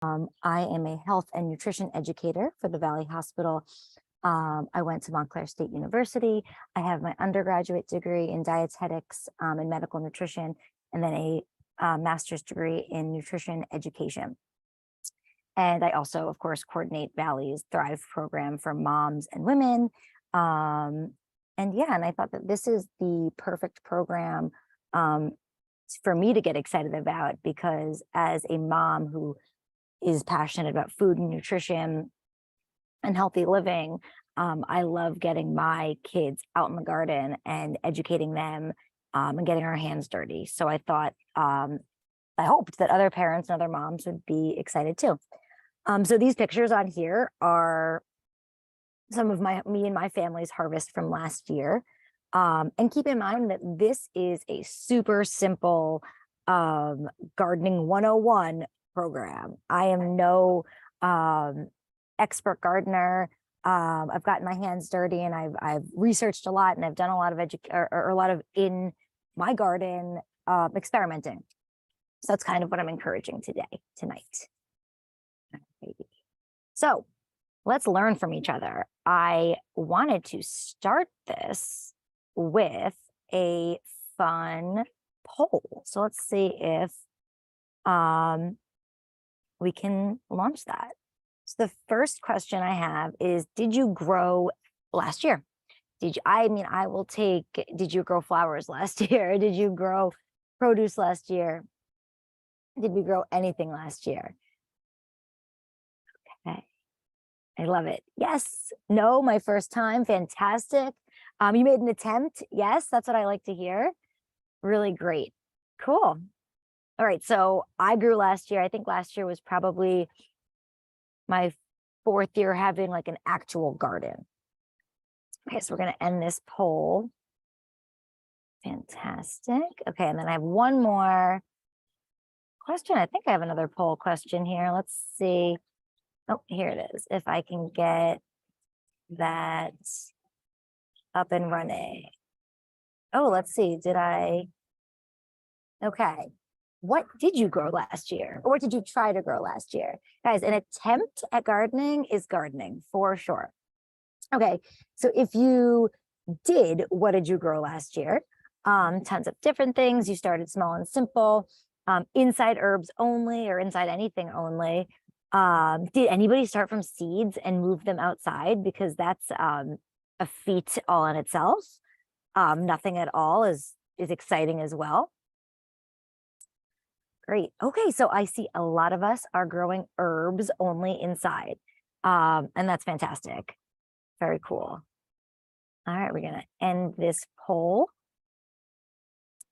I am a health and nutrition educator for the Valley Hospital. I went to Montclair State University. I have my undergraduate degree in dietetics and medical nutrition, and then a master's degree in nutrition education. And I also, of course, coordinate Valley's Thrive program for moms and women. And I thought that this is the perfect program for me to get excited about, because as a mom who is passionate about food and nutrition and healthy living, I love getting my kids out in the garden and educating them and getting our hands dirty. So I thought, I hoped that other parents and other moms would be excited too. So these pictures on here are some of me and my family's harvest from last year. And keep in mind that this is a super simple gardening 101 program. I am no expert gardener. I've gotten my hands dirty, and I've researched a lot, and I've done a lot of a lot of in my garden experimenting. So that's kind of what I'm encouraging tonight. So let's learn from each other. I wanted to start this with a fun poll. So let's see if we can launch that. So the first question I have is, did you grow last year? I will take, did you grow flowers last year? Did you grow produce last year? Did we grow anything last year? Okay. I love it. Yes. No, my first time. Fantastic. You made an attempt. Yes, that's what I like to hear. Really great. Cool. All right. So I grew last year. I think last year was probably my 4th year having like an actual garden. Okay. So we're going to end this poll. Fantastic. Okay. And then I have one more question. I think I have another poll question here. Let's see. Oh, here it is. If I can get that up and running. Oh, let's see. Okay. What did you grow last year? Or what did you try to grow last year? Guys, an attempt at gardening is gardening for sure. Okay. So if you did, what did you grow last year? Tons of different things. You started small and simple, inside herbs only, or inside anything only. Did anybody start from seeds and move them outside? Because that's a feat all in itself. Nothing at all is exciting as well. Great. Okay, so I see a lot of us are growing herbs only inside. And that's fantastic. Very cool. All right, we're gonna end this poll.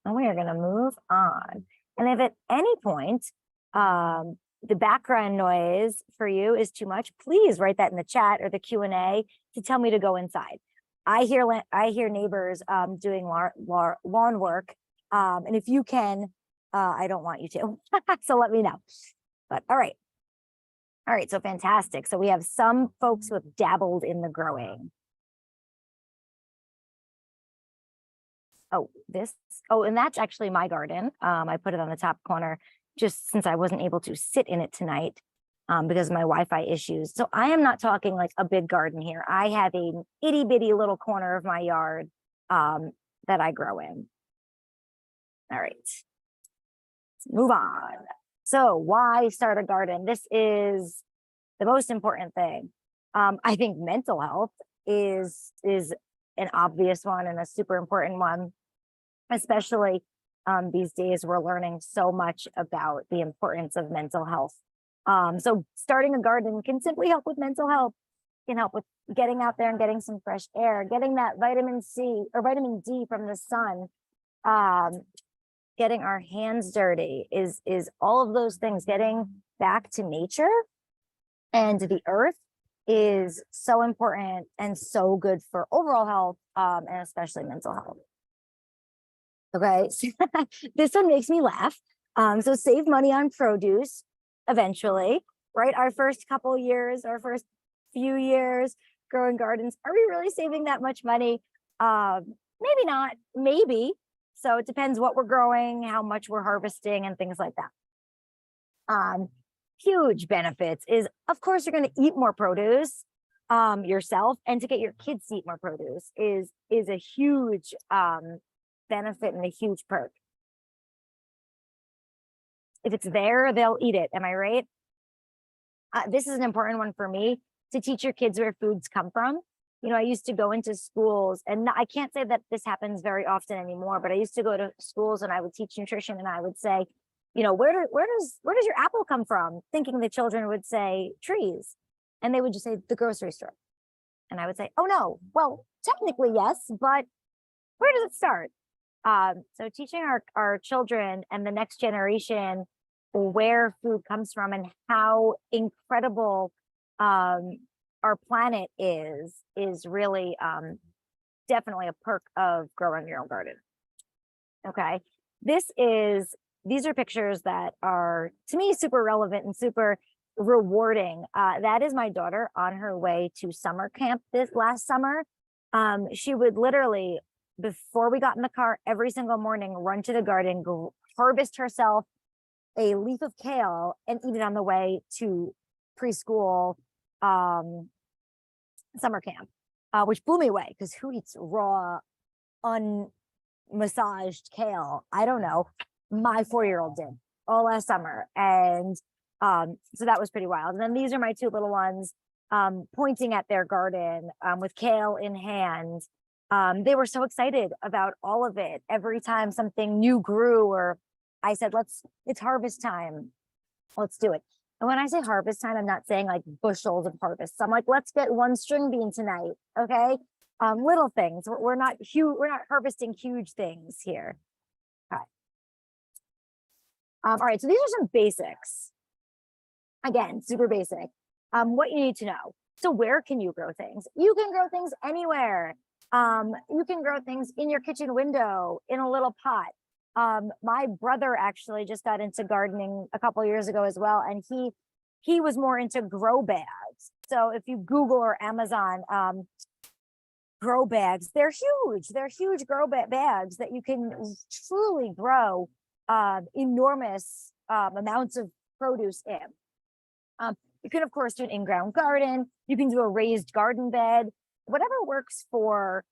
And we are gonna move on. And if at any point the background noise for you is too much, please write that in the chat or the Q&A to tell me to go inside. I hear neighbors doing lawn work, and if you can, I don't want you to, so let me know. But all right, so fantastic. So we have some folks who have dabbled in the growing. And that's actually my garden. I put it on the top corner just since I wasn't able to sit in it tonight because of my Wi-Fi issues. So I am not talking like a big garden here. I have a itty bitty little corner of my yard that I grow in. All right, let's move on. So why start a garden? This is the most important thing. I think mental health is an obvious one and a super important one, especially these days. We're learning so much about the importance of mental health. So starting a garden can simply help with mental health, can help with getting out there and getting some fresh air, getting that vitamin C or vitamin D from the sun, getting our hands dirty, is all of those things. Getting back to nature and the earth is so important and so good for overall health, and especially mental health. Okay, so this one makes me laugh. So save money on produce eventually, right? Our first couple years, our first few years growing gardens, are we really saving that much money? Maybe not, maybe. So it depends what we're growing, how much we're harvesting, and things like that. huge benefits is, of course, you're going to eat more produce yourself, and to get your kids to eat more produce is a huge benefit and a huge perk. If it's there, they'll eat it. Am I right? This is an important one for me, to teach your kids where foods come from. You know, I used to go into schools, and I can't say that this happens very often anymore, but I used to go to schools and I would teach nutrition, and I would say, you know, where does your apple come from? Thinking the children would say trees, and they would just say the grocery store. And I would say, oh no, well, technically yes, but where does it start? So teaching our children and the next generation where food comes from and how incredible our planet is really definitely a perk of growing your own garden. Okay, these are pictures that are, to me, super relevant and super rewarding. That is my daughter on her way to summer camp this last summer. She would literally, before we got in the car, every single morning, run to the garden, go harvest herself a leaf of kale and eat it on the way to preschool summer camp, which blew me away, because who eats raw, unmassaged kale? I don't know. My 4-year-old did all last summer. And so that was pretty wild. And then these are my two little ones pointing at their garden with kale in hand. They were so excited about all of it. Every time something new grew, or I said, it's harvest time, let's do it. And when I say harvest time, I'm not saying like bushels of harvest. I'm like, let's get one string bean tonight. Okay. Little things. We're not harvesting huge things here. Okay. All right. So these are some basics. Again, super basic. What you need to know. So where can you grow things? You can grow things anywhere. You can grow things in your kitchen window, in a little pot. My brother actually just got into gardening a couple years ago as well, and he was more into grow bags. So if you Google or Amazon grow bags, they're huge. They're huge bags that you can truly grow enormous amounts of produce in. You can, of course, do an in-ground garden. You can do a raised garden bed, whatever works for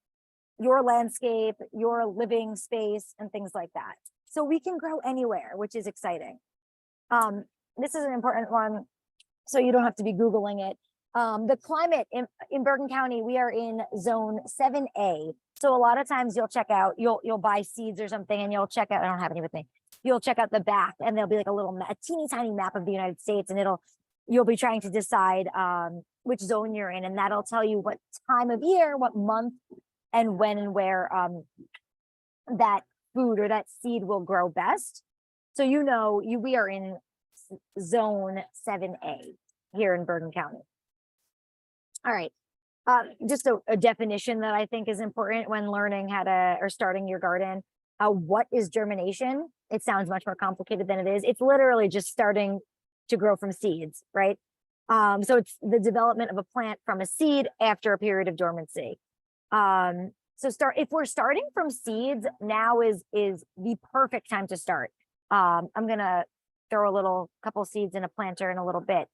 your landscape, your living space, and things like that. So we can grow anywhere, which is exciting. This is an important one, so you don't have to be Googling it. The climate in Bergen County, we are in zone 7A. So a lot of times you'll check out, you'll buy seeds or something, and you'll check out, I don't have any with me. You'll check out the back, and there'll be like a teeny tiny map of the United States, and you'll be trying to decide which zone you're in, and that'll tell you what time of year, what month, and when and where that food or that seed will grow best. So we are in zone 7A here in Bergen County. All right. Just a definition that I think is important when learning or starting your garden. What is germination? It sounds much more complicated than it is. It's literally just starting to grow from seeds, right? So it's the development of a plant from a seed after a period of dormancy. If we're starting from seeds, now is the perfect time to start. I'm gonna throw a couple seeds in a planter in a little bit.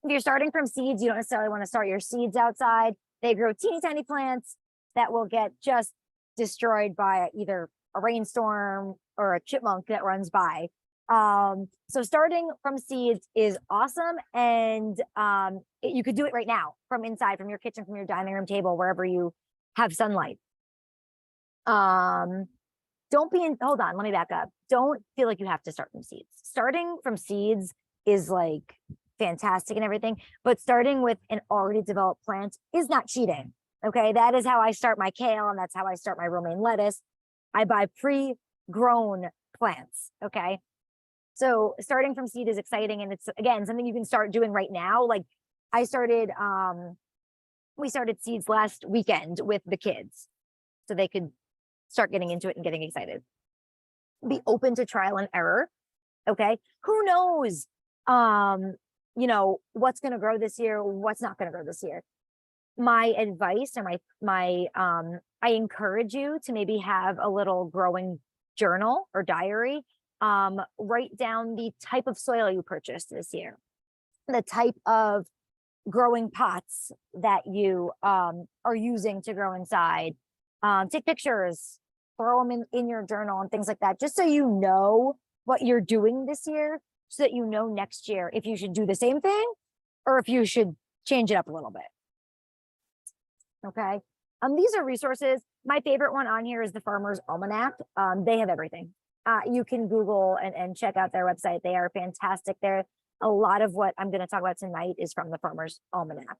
If you're starting from seeds, you don't necessarily want to start your seeds outside. They grow teeny tiny plants that will get just destroyed by either a rainstorm or a chipmunk that runs by. So starting from seeds is awesome. And you could do it right now from inside, from your kitchen, from your dining room table, wherever you have sunlight. Hold on, let me back up. Don't feel like you have to start from seeds. Starting from seeds is like fantastic and everything, but starting with an already developed plant is not cheating. Okay, that is how I start my kale, and that's how I start my romaine lettuce. I buy pre-grown plants. Okay. So starting from seed is exciting, and it's, again, something you can start doing right now. Like we started seeds last weekend with the kids, so they could start getting into it and getting excited. Be open to trial and error. Okay. Who knows, what's going to grow this year, what's not going to grow this year. My advice, or I encourage you to maybe have a little growing journal or diary. Write down the type of soil you purchased this year, the type of growing pots that you are using to grow inside. Take pictures, throw them in your journal and things like that, just so you know what you're doing this year, so that you know next year if you should do the same thing or if you should change it up a little bit. Okay. These are resources. My favorite one on here is the Farmer's Almanac. They have everything. You can Google and check out their website. They are fantastic. They're a lot of what I'm going to talk about tonight is from the Farmer's Almanac.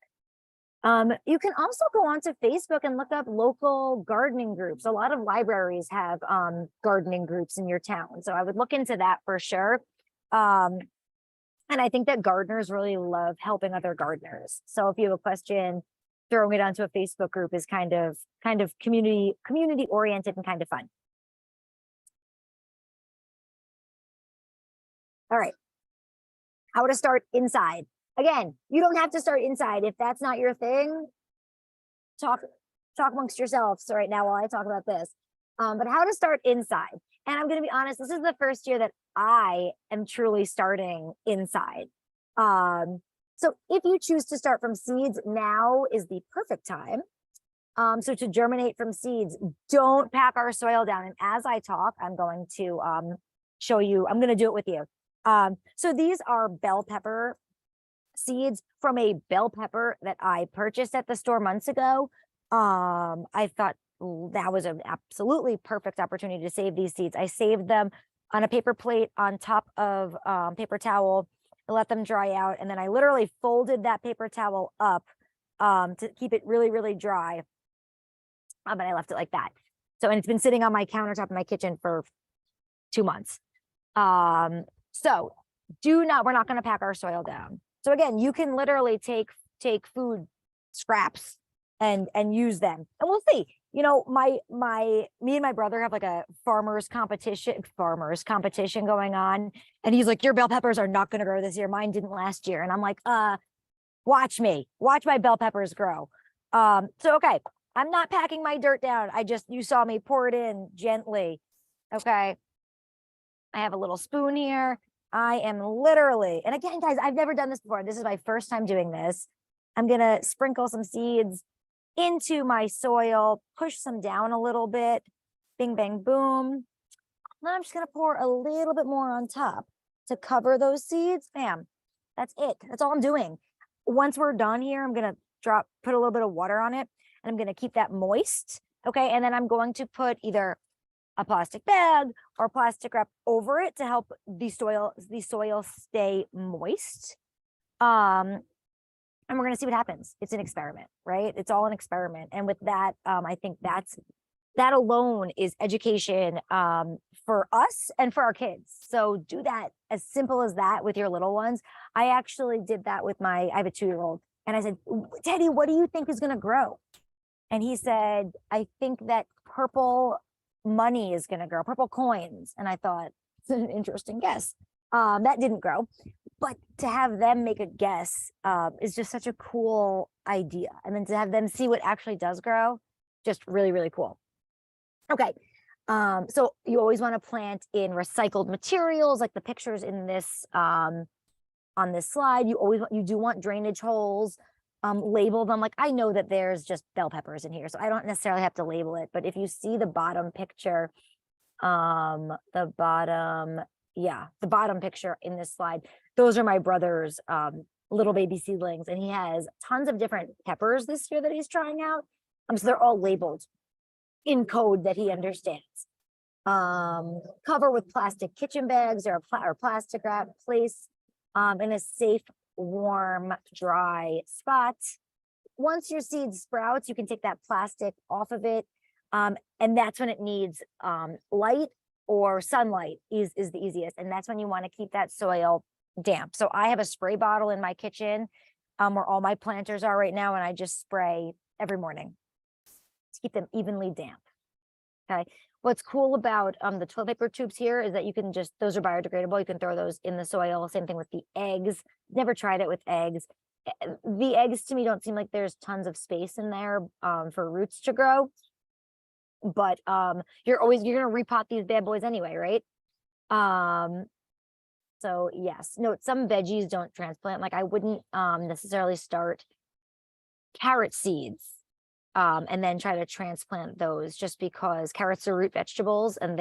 You can also go onto Facebook and look up local gardening groups. A lot of libraries have gardening groups in your town. So I would look into that for sure. And I think that gardeners really love helping other gardeners. So if you have a question, throwing it onto a Facebook group is kind of community oriented and kind of fun. All right. How to start inside. Again, you don't have to start inside. If that's not your thing, talk amongst yourselves right now while I talk about this. But how to start inside. And I'm going to be honest, this is the first year that I am truly starting inside. So if you choose to start from seeds, now is the perfect time. So to germinate from seeds, don't pack our soil down. And as I talk, I'm going to show you, I'm going to do it with you. So these are bell pepper seeds from a bell pepper that I purchased at the store months ago. I thought that was an absolutely perfect opportunity to save these seeds. I saved them on a paper plate on top of paper towel. I let them dry out, and then I literally folded that paper towel up to keep it really, really dry. And I left it like that. So, and it's been sitting on my countertop in my kitchen for 2 months. So we're not going to pack our soil down. So again, you can literally take food scraps and use them, and we'll see. You know, me and my brother have like a farmers competition going on, and he's like, "Your bell peppers are not going to grow this year. Mine didn't last year." And I'm like, watch my bell peppers grow." So okay, I'm not packing my dirt down. You saw me pour it in gently. Okay, I have a little spoon here. I am literally, and again, guys, I've never done this before. This is my first time doing this. I'm going to sprinkle some seeds into my soil, push some down a little bit, bing, bang, boom. Then I'm just going to pour a little bit more on top to cover those seeds. Bam. That's it. That's all I'm doing. Once we're done here, I'm going to put a little bit of water on it, and I'm going to keep that moist. Okay. And then I'm going to put either a plastic bag or plastic wrap over it to help the soil stay moist. And we're going to see what happens. It's an experiment, right? It's all an experiment. And with that, I think that alone is education for us and for our kids. So do that as simple as that with your little ones. I actually did that with I have a 2-year-old, and I said, "Teddy, what do you think is going to grow?" And he said, "I think that purple money is going to grow, purple coins." And I thought, it's an interesting guess. That didn't grow, but to have them make a guess is just such a cool idea. And then to have them see what actually does grow, just really, really cool. Okay. So you always want to plant in recycled materials, like the pictures in this on this slide. You do want drainage holes. Label them. Like, I know that there's just bell peppers in here, so I don't necessarily have to label it. But if you see the bottom picture, the bottom picture in this slide, those are my brother's little baby seedlings, and he has tons of different peppers this year that he's trying out. So they're all labeled in code that he understands. Cover with plastic kitchen bags or plastic wrap. Place in a safe, warm, dry spot. Once your seed sprouts, you can take that plastic off of it. And that's when it needs light or sunlight is the easiest. And that's when you want to keep that soil damp. So I have a spray bottle in my kitchen where all my planters are right now, and I just spray every morning to keep them evenly damp. Okay. What's cool about the toilet paper tubes here is that you can those are biodegradable. You can throw those in the soil. Same thing with the eggs. Never tried it with eggs. The eggs, to me, don't seem like there's tons of space in there for roots to grow. But you're going to repot these bad boys anyway, right? So yes, no, some veggies don't transplant. Like I wouldn't necessarily start carrot seeds and then try to transplant those, just because carrots are root vegetables and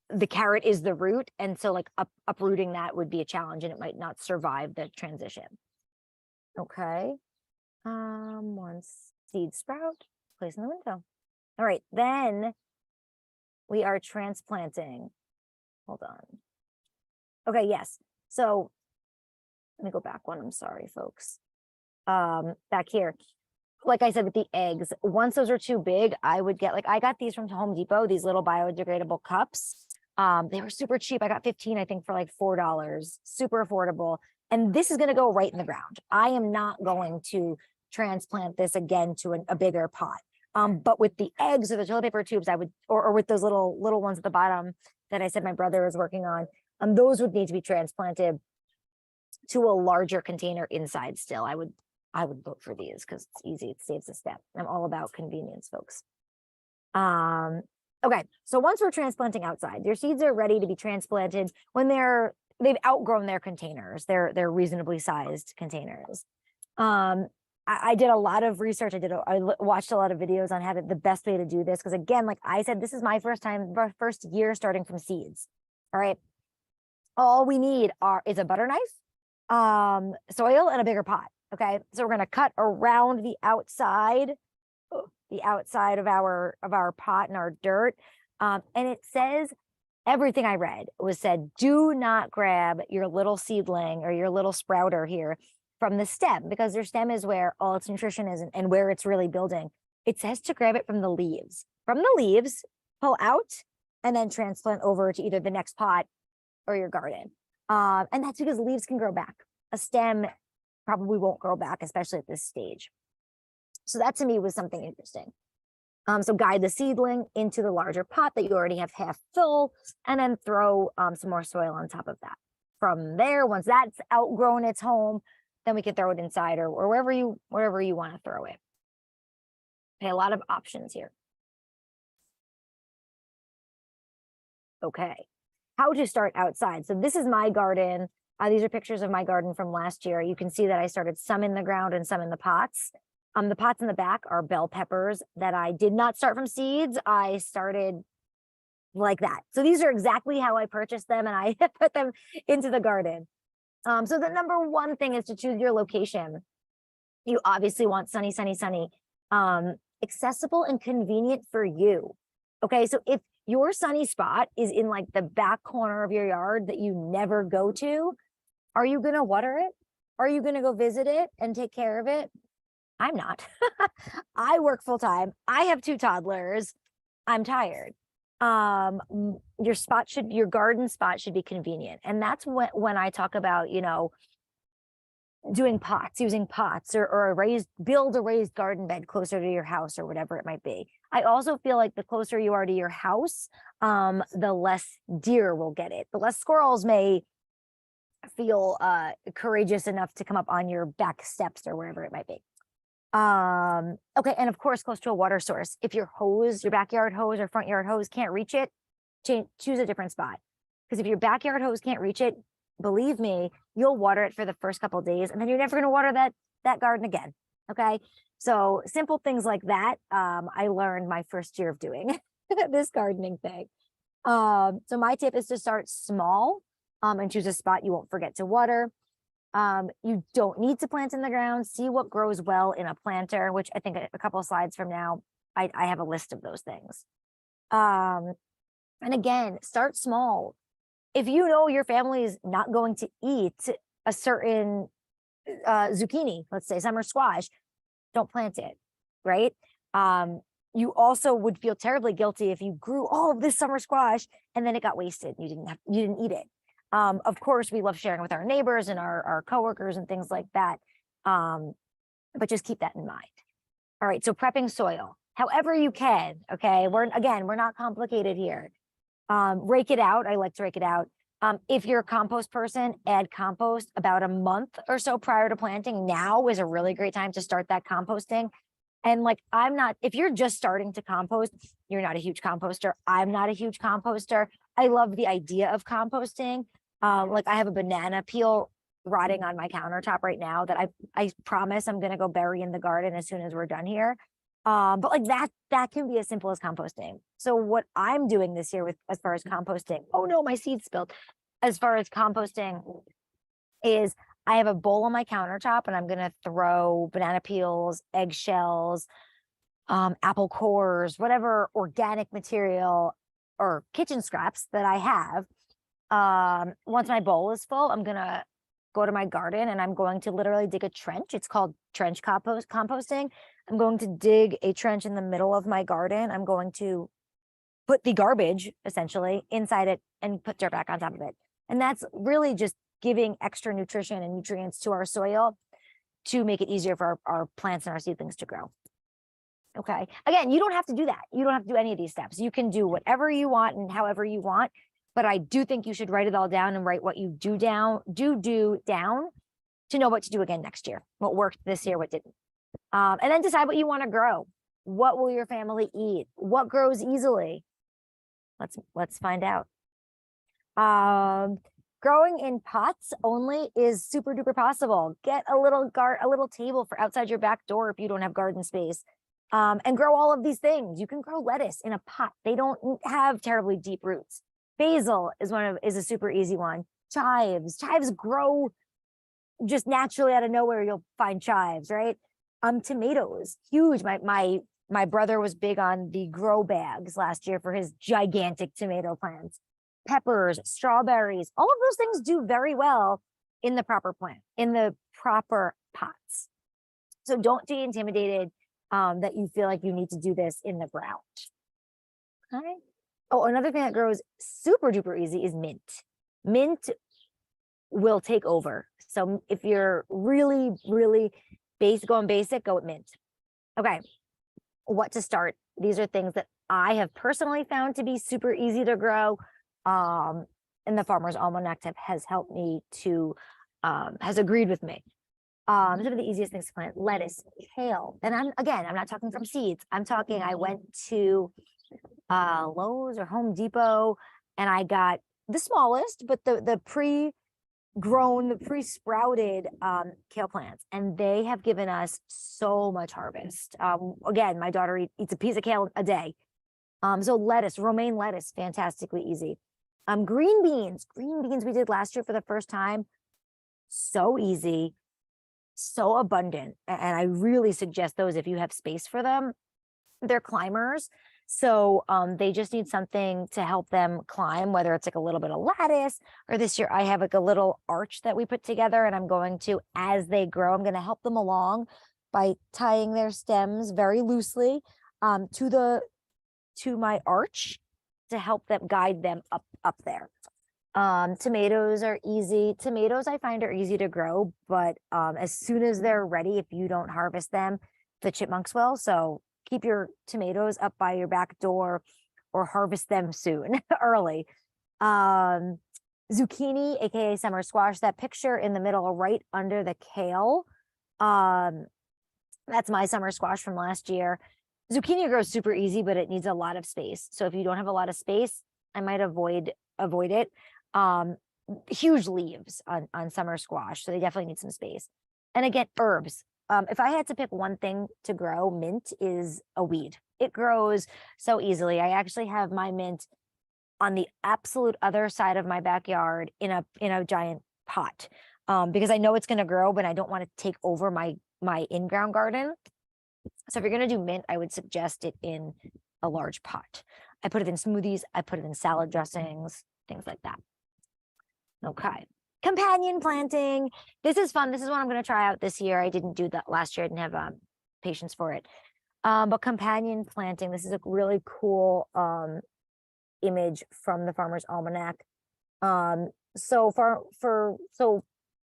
the carrot is the root. And so like uprooting that would be a challenge and it might not survive the transition. Okay. Once seed sprout, place in the window. All right, then we are transplanting. Hold on. Okay, yes. So let me go back one. I'm sorry, folks. Back here. Like I said, with the eggs, once those are too big, I would get, like, I got these from Home Depot, these little biodegradable cups. They were super cheap. I got 15, I think, for like $4, super affordable. And this is going to go right in the ground. I am not going to transplant this again to a bigger pot. But with the eggs or the toilet paper tubes, I would, or with those little ones at the bottom that I said my brother was working on, those would need to be transplanted to a larger container inside still. I would vote for these because it's easy. It saves a step. I'm all about convenience, folks. Okay, so once we're transplanting outside, your seeds are ready to be transplanted when they've outgrown their containers. They're reasonably sized containers. I did a lot of research. I watched a lot of videos on how the best way to do this. Because again, like I said, this is my first year starting from seeds. All right. All we need is a butter knife, soil, and a bigger pot. Okay. So we're going to cut around the outside of our pot and our dirt. And it says, everything I read said, do not grab your little seedling or your little sprouter here from the stem, because their stem is where all its nutrition is and where it's really building. It says to grab it from the leaves. From the leaves, pull out, and then transplant over to either the next pot or your garden. And that's because leaves can grow back. A stem probably won't grow back, especially at this stage. So that to me was something interesting. So guide the seedling into the larger pot that you already have half full, and then throw some more soil on top of that. From there, once that's outgrown its home, then we can throw it inside or wherever you want to throw it. Okay, a lot of options here. Okay, how to start outside. So this is my garden. These are pictures of my garden from last year. You can see that I started some in the ground and some in the pots. The pots in the back are bell peppers that I did not start from seeds. I started like that. So these are exactly how I purchased them, and I put them into the garden. So the number one thing is to choose your location. You obviously want sunny, accessible and convenient for you. Okay, so if your sunny spot is in like the back corner of your yard that you never go to, are you going to water it? Are you going to go visit it and take care of it? I'm not. I work full time. I have 2 toddlers. I'm tired. Your garden spot should be convenient. And that's when I talk about, doing pots, using pots or build a raised garden bed closer to your house or whatever it might be. I also feel like the closer you are to your house, the less deer will get it. The less squirrels may feel courageous enough to come up on your back steps or wherever it might be. Okay, and of course, close to a water source. If your backyard hose or front yard hose can't reach it, choose a different spot. Because if your backyard hose can't reach it, believe me, you'll water it for the first couple of days, and then you're never going to water that garden again. Okay, so simple things like that. I learned my first year of doing this gardening thing. So my tip is to start small, and choose a spot you won't forget to water. You don't need to plant in the ground. See what grows well in a planter, which I think a couple of slides from now, I have a list of those things. And again, start small. If you know your family is not going to eat a certain zucchini, let's say summer squash, don't plant it, right? You also would feel terribly guilty if you grew all of this summer squash and then it got wasted. You didn't eat it. Of course, we love sharing with our neighbors and our coworkers and things like that. But just keep that in mind. All right, so prepping soil, however you can, okay? We're not complicated here. Rake it out. I like to rake it out. If you're a compost person, add compost about a month or so prior to planting. Now is a really great time to start that composting. And like, if you're just starting to compost, you're not a huge composter. I'm not a huge composter. I love the idea of composting. Like I have a banana peel rotting on my countertop right now that I promise I'm gonna go bury in the garden as soon as we're done here. But like that can be as simple as composting. So what I'm doing this year with as far as composting, oh no, my seed spilled. As far as composting is I have a bowl on my countertop and I'm gonna throw banana peels, eggshells, apple cores, whatever organic material or kitchen scraps that I have. Once my bowl is full, I'm gonna go to my garden and I'm going to literally dig a trench. It's called trench composting. I'm going to dig a trench in the middle of my garden. I'm going to put the garbage essentially inside it and put dirt back on top of it. And that's really just giving extra nutrition and nutrients to our soil to make it easier for our plants and our seedlings to grow. Okay. Again, you don't have to do that. You don't have to do any of these steps. You can do whatever you want and however you want. But I do think you should write it all down and write what you do down to know what to do again next year. What worked this year, what didn't. And then decide what you want to grow. What will your family eat? What grows easily? Let's find out. Growing in pots only is super duper possible. Get a little table for outside your back door if you don't have garden space. And grow all of these things. You can grow lettuce in a pot. They don't have terribly deep roots. Basil is a super easy one. Chives grow just naturally out of nowhere. You'll find chives, right? Tomatoes, huge. My brother was big on the grow bags last year for his gigantic tomato plants. Peppers, strawberries, all of those things do very well in the proper plant, in the proper pots. So don't be intimidated that you feel like you need to do this in the ground. Okay. Oh, another thing that grows super duper easy is mint. Mint will take over. So if you're really, really going basic, go with mint. Okay. What to start? These are things that I have personally found to be super easy to grow. And the Farmer's Almanac has helped me to, has agreed with me. Some of the easiest things to plant: lettuce, kale. And I'm not talking from seeds. I'm talking, I went to Lowe's or Home Depot and I got the smallest, but the pre-grown, the pre-sprouted kale plants. And they have given us so much harvest. Again, my daughter eats a piece of kale a day. So lettuce, romaine lettuce, fantastically easy. Green beans we did last year for the first time. So easy, so abundant. And I really suggest those if you have space for them. They're climbers. So they just need something to help them climb, whether it's like a little bit of lattice, or this year I have like a little arch that we put together, and I'm going to, as they grow, I'm going to help them along by tying their stems very loosely to my arch to help them, guide them up there. Tomatoes are easy. Tomatoes I find are easy to grow, but as soon as they're ready, if you don't harvest them, the chipmunks will. So keep your tomatoes up by your back door or harvest them soon, early. Zucchini, aka summer squash, that picture in the middle right under the kale. That's my summer squash from last year. Zucchini grows super easy, but it needs a lot of space. So if you don't have a lot of space, I might avoid it. Huge leaves on summer squash, so they definitely need some space. And again, herbs. If I had to pick one thing to grow, mint is a weed. It grows so easily. I actually have my mint on the absolute other side of my backyard in a giant pot, because I know it's going to grow, but I don't want to take over my in-ground garden. So if you're going to do mint, I would suggest it in a large pot. I put it in smoothies. I put it in salad dressings, things like that. Okay. Companion planting. This is fun. This is what I'm going to try out this year. I didn't do that last year. I didn't have patience for it. But companion planting, this is a really cool image from the Farmer's Almanac. So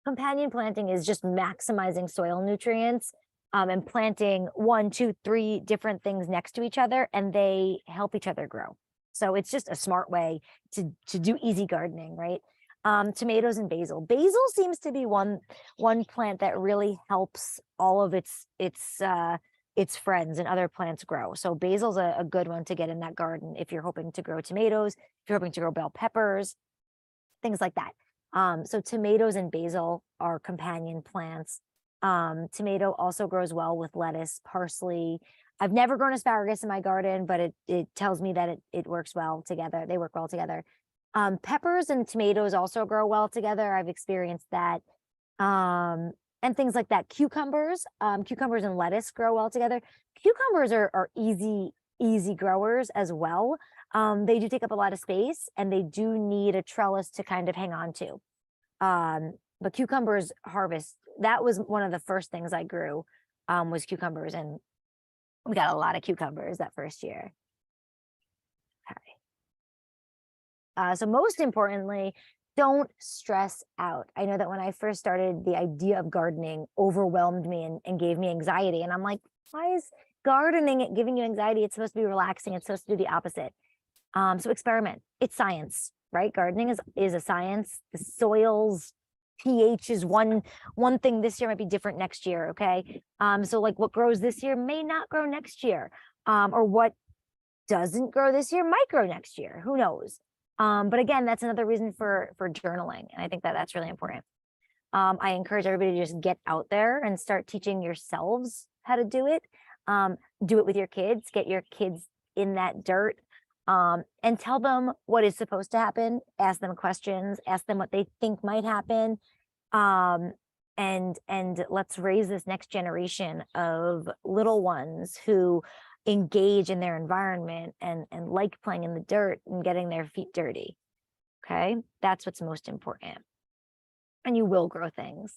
companion planting is just maximizing soil nutrients and planting 1, 2, 3 different things next to each other, and they help each other grow. So it's just a smart way to do easy gardening, right? Tomatoes and basil. Basil seems to be one plant that really helps all of its its friends and other plants grow. So basil's a good one to get in that garden if you're hoping to grow tomatoes, if you're hoping to grow bell peppers, things like that. So tomatoes and basil are companion plants. Tomato also grows well with lettuce, parsley. I've never grown asparagus in my garden, but it tells me that it works well together. They work well together. Peppers and tomatoes also grow well together. I've experienced that. And things like that. Cucumbers and lettuce grow well together. Cucumbers are easy growers as well. They do take up a lot of space and they do need a trellis to kind of hang on to. But cucumbers harvest, that was one of the first things I grew, was cucumbers, and we got a lot of cucumbers that first year. Okay. So most importantly, don't stress out. I know that when I first started, the idea of gardening overwhelmed me and gave me anxiety. And I'm like, why is gardening giving you anxiety? It's supposed to be relaxing. It's supposed to do the opposite. So experiment. It's science, right? Gardening is a science. The soils, pH is one thing this year might be different next year. Okay. So like what grows this year may not grow next year. Or what doesn't grow this year might grow next year. Who knows? But again, that's another reason for journaling. And I think that that's really important. I encourage everybody to just get out there and start teaching yourselves how to do it. Do it with your kids, get your kids in that dirt, and tell them what is supposed to happen. Ask them questions, ask them what they think might happen. And let's raise this next generation of little ones who engage in their environment and like playing in the dirt and getting their feet dirty. Okay, that's what's most important. And you will grow things.